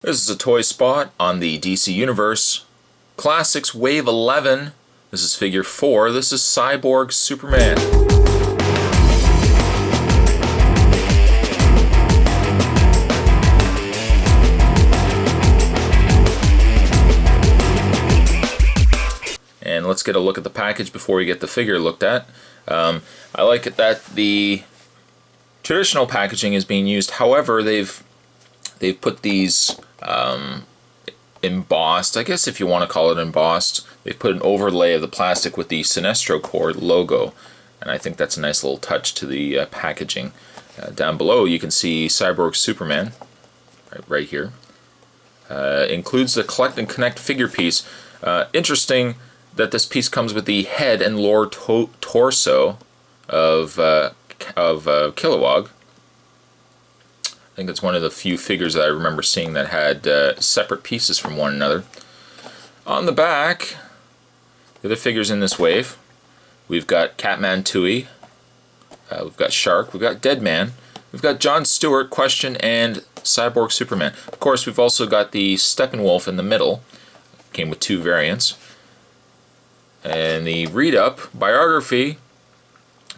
This is a toy spot on the DC Universe Classics Wave 11. This is figure 4. This is Cyborg Superman. And let's get a look at the package before we get the figure looked at. I like it that the traditional packaging is being used. However, they've put these embossed, I guess if you want to call it embossed, they've put an overlay of the plastic with the Sinestro Corps logo, and I think that's a nice little touch to the packaging. Down below you can see Cyborg Superman, right here. Includes the Collect and Connect figure piece. Interesting that this piece comes with the head and lower torso of Kilowog. I think it's one of the few figures that I remember seeing that had separate pieces from one another. On the back, the other figures in this wave, we've got Catman Tui, we've got Shark, we've got Deadman, we've got John Stewart, Question, and Cyborg Superman. Of course, we've also got the Steppenwolf in the middle. Came with 2 variants. And the read-up, biography,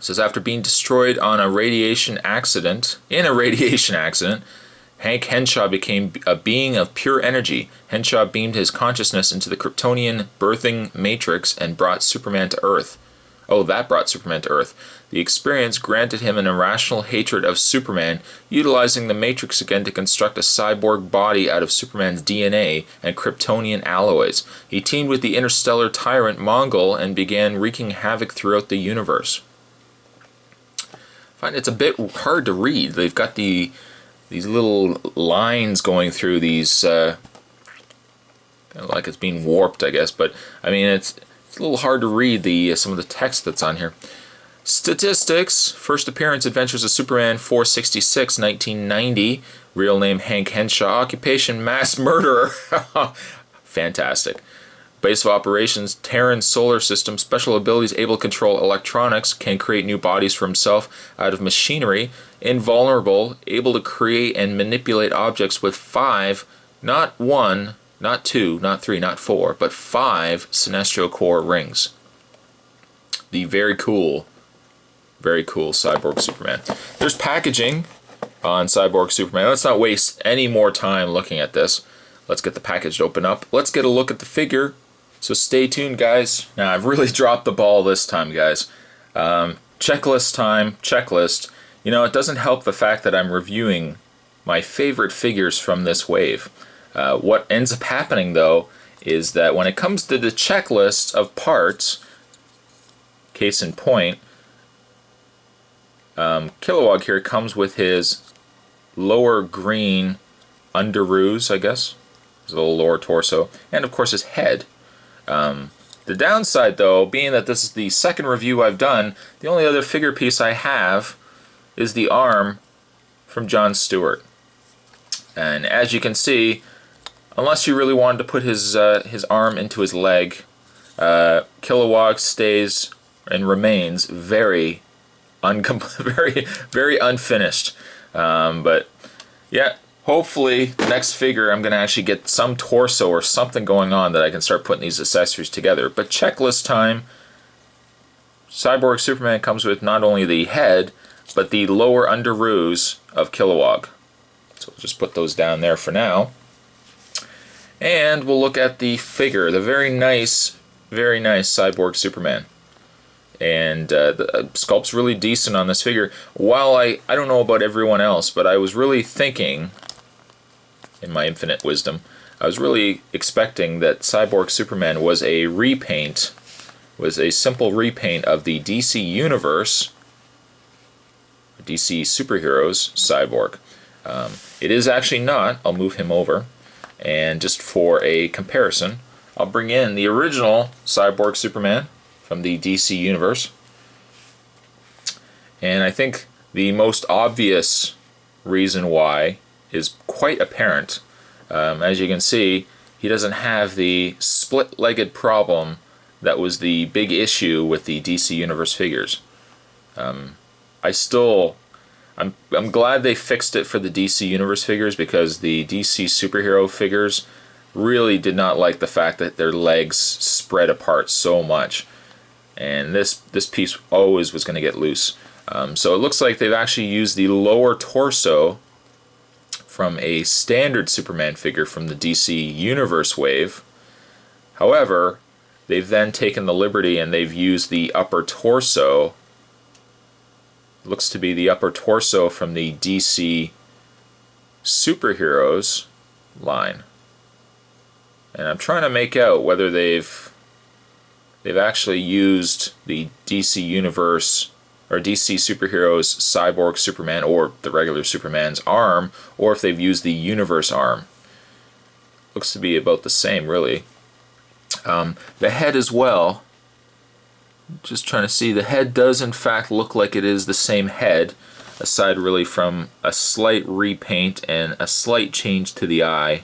says after being destroyed in a radiation accident, Hank Henshaw became a being of pure energy. Henshaw beamed his consciousness into the Kryptonian birthing matrix and brought Superman to Earth. Oh, that brought Superman to Earth. The experience granted him an irrational hatred of Superman, utilizing the Matrix again to construct a cyborg body out of Superman's DNA and Kryptonian alloys. He teamed with the interstellar tyrant Mongol and began wreaking havoc throughout the universe. I find it's a bit hard to read. They've got these little lines going through these, kind of like it's being warped, I guess. But I mean, it's a little hard to read some of the text that's on here. Statistics: first appearance, Adventures of Superman 466, 1990. Real name Hank Henshaw. Occupation mass murderer. Fantastic. Base of operations, Terran solar system. Special abilities, able to control electronics, can create new bodies for himself out of machinery. Invulnerable, able to create and manipulate objects with 5, not 1, not 2, not 3, not 4, but 5 Sinestro Corps rings. The very cool Cyborg Superman. There's packaging on Cyborg Superman. Let's not waste any more time looking at this. Let's get the package to open up. Let's get a look at the figure. So stay tuned, guys. Now, I've really dropped the ball this time, guys. Checklist time, checklist. You know, it doesn't help the fact that I'm reviewing my favorite figures from this wave. What ends up happening, though, is that when it comes to the checklist of parts, case in point, Kilowog here comes with his lower green underoos, I guess, his little lower torso, and of course his head. The downside, though, being that this is the second review I've done, the only other figure piece I have is the arm from John Stewart. And as you can see, unless you really wanted to put his arm into his leg, Kilowog stays and remains very unfinished. But yeah, hopefully the next figure I'm going to actually get some torso or something going on that I can start putting these accessories together. But checklist time. Cyborg Superman comes with not only the head, but the lower underoos of Kilowog. So we'll just put those down there for now. And we'll look at the figure, the very nice Cyborg Superman. And the sculpt's really decent on this figure. While I don't know about everyone else, but I was really thinking, in my infinite wisdom, I was really expecting that Cyborg Superman was a repaint, was a simple repaint of the DC Universe, DC Superheroes Cyborg. It is actually not. I'll move him over. And just for a comparison, I'll bring in the original Cyborg Superman from the DC Universe. And I think the most obvious reason why is quite apparent. As you can see, he doesn't have the split-legged problem that was the big issue with the DC Universe figures. I still I'm glad they fixed it for the DC Universe figures, because the DC superhero figures really did not like the fact that their legs spread apart so much, and this piece always was going to get loose. So it looks like they've actually used the lower torso from a standard Superman figure from the DC Universe wave. However, they've then taken the liberty and they've used the upper torso. Looks to be the upper torso from the DC Superheroes line. And I'm trying to make out whether they've actually used the DC Universe or DC Superheroes Cyborg Superman or the regular Superman's arm, or if they've used the Universe arm. Looks to be about the same, really. The head as well. Just trying to see, the head does in fact look like it is the same head, aside really from a slight repaint and a slight change to the eye.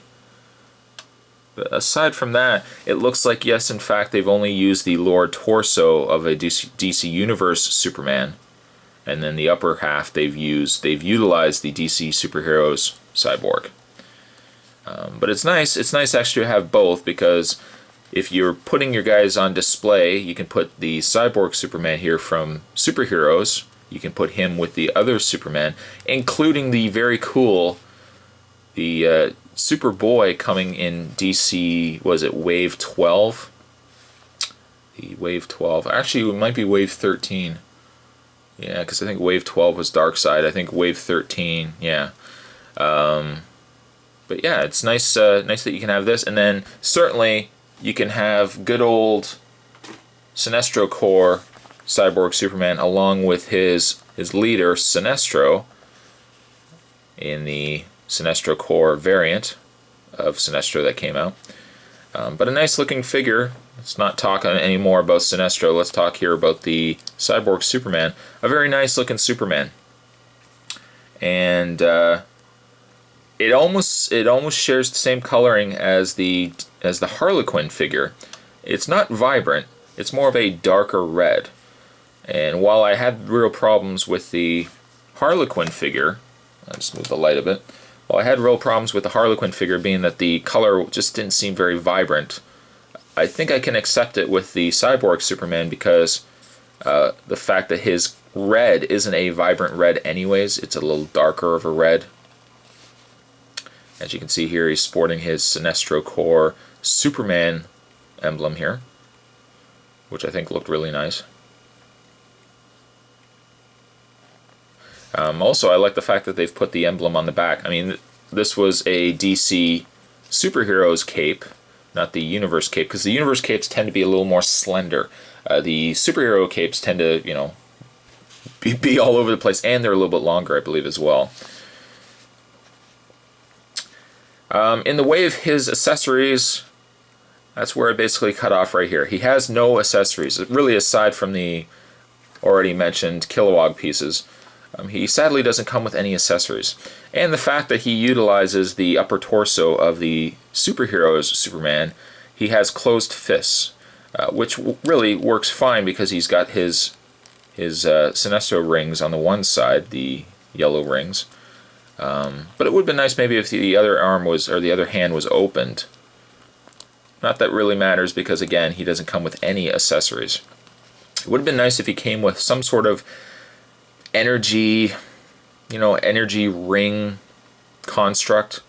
But aside from that, it looks like, yes, in fact, they've only used the lower torso of a DC Universe Superman, and then the upper half they've utilized the DC Superheroes Cyborg. But it's nice actually to have both, because if you're putting your guys on display, you can put the Cyborg Superman here from Superheroes. You can put him with the other Superman, including the very cool, the Superboy coming in DC, was it Wave 12? The Wave 12. Actually, it might be Wave 13. Yeah, because I think Wave 12 was Darkseid. I think Wave 13, yeah. But yeah, it's nice that you can have this. And then certainly you can have good old Sinestro Corps Cyborg Superman along with his leader, Sinestro, in the Sinestro Corps variant of Sinestro that came out. But a nice looking figure. Let's not talk anymore about Sinestro. Let's talk here about the Cyborg Superman. A very nice looking Superman. And it almost shares the same coloring as the Harlequin figure. It's not vibrant. It's more of a darker red. And while I had real problems with the Harlequin figure, I'll just move the light a bit. Well, I had real problems with the Harlequin figure being that the color just didn't seem very vibrant. I think I can accept it with the Cyborg Superman because the fact that his red isn't a vibrant red anyways. It's a little darker of a red. As you can see here, he's sporting his Sinestro Corps Superman emblem here, which I think looked really nice. Also, I like the fact that they've put the emblem on the back. I mean, this was a DC Superheroes cape, not the Universe cape, because the Universe capes tend to be a little more slender. The superhero capes tend to, be all over the place, and they're a little bit longer, I believe, as well. In the way of his accessories, that's where I basically cut off right here. He has no accessories, really, aside from the already mentioned Kilowog pieces. He sadly doesn't come with any accessories. And the fact that he utilizes the upper torso of the Superheroes Superman, he has closed fists, which really works fine because he's got his Sinestro rings on the one side, the yellow rings. But it would have been nice maybe if the other arm was, or the other hand was opened. Not that really matters because, again, he doesn't come with any accessories. It would have been nice if he came with some sort of energy ring construct.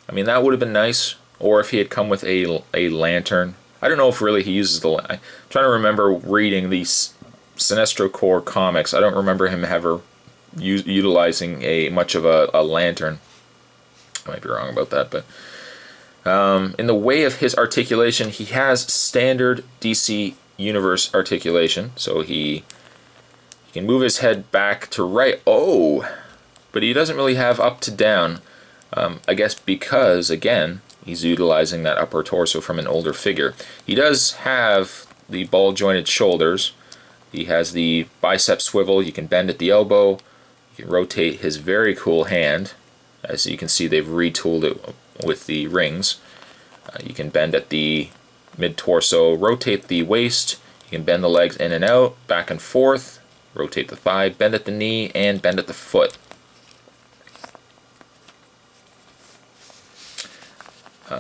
I mean, that would have been nice. Or if he had come with a lantern. I don't know if really he uses the... I'm trying to remember reading these Sinestro Corps comics. I don't remember him ever utilizing much of a lantern. I might be wrong about that, but... in the way of his articulation, he has standard DC Universe articulation. So he can move his head back to right. Oh! But he doesn't really have up to down. I guess because, again, he's utilizing that upper torso from an older figure. He does have the ball-jointed shoulders. He has the bicep swivel. You can bend at the elbow. You can rotate his very cool hand. As you can see, they've retooled it with the rings. You can bend at the mid-torso, rotate the waist. You can bend the legs in and out, back and forth. Rotate the thigh, bend at the knee, and bend at the foot.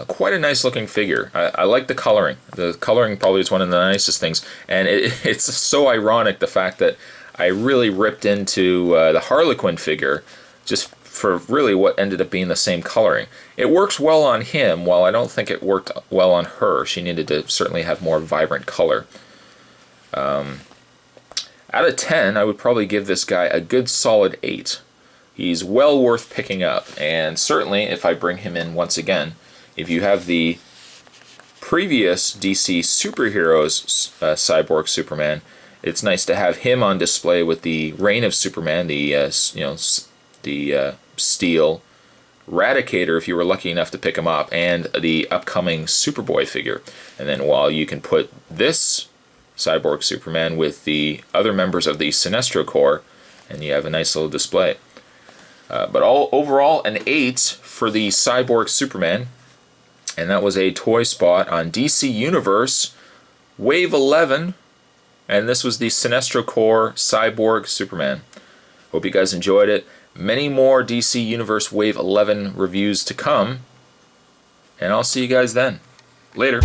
Quite a nice looking figure. I like the coloring. The coloring probably is one of the nicest things, and it's so ironic the fact that I really ripped into the Harlequin figure just for really what ended up being the same coloring. It works well on him, while I don't think it worked well on her. She needed to certainly have more vibrant color. Out of 10, I would probably give this guy a good solid 8. He's well worth picking up, and certainly if I bring him in once again, if you have the previous DC Superheroes Cyborg Superman, it's nice to have him on display with the Reign of Superman, the Steel Radicator, if you were lucky enough to pick him up, and the upcoming Superboy figure. And then while you can put this Cyborg Superman with the other members of the Sinestro Corps, and you have a nice little display. But overall, an 8 for the Cyborg Superman. And that was a toy spot on DC Universe Wave 11. And this was the Sinestro Corps Cyborg Superman. Hope you guys enjoyed it. Many more DC Universe Wave 11 reviews to come. And I'll see you guys then. Later.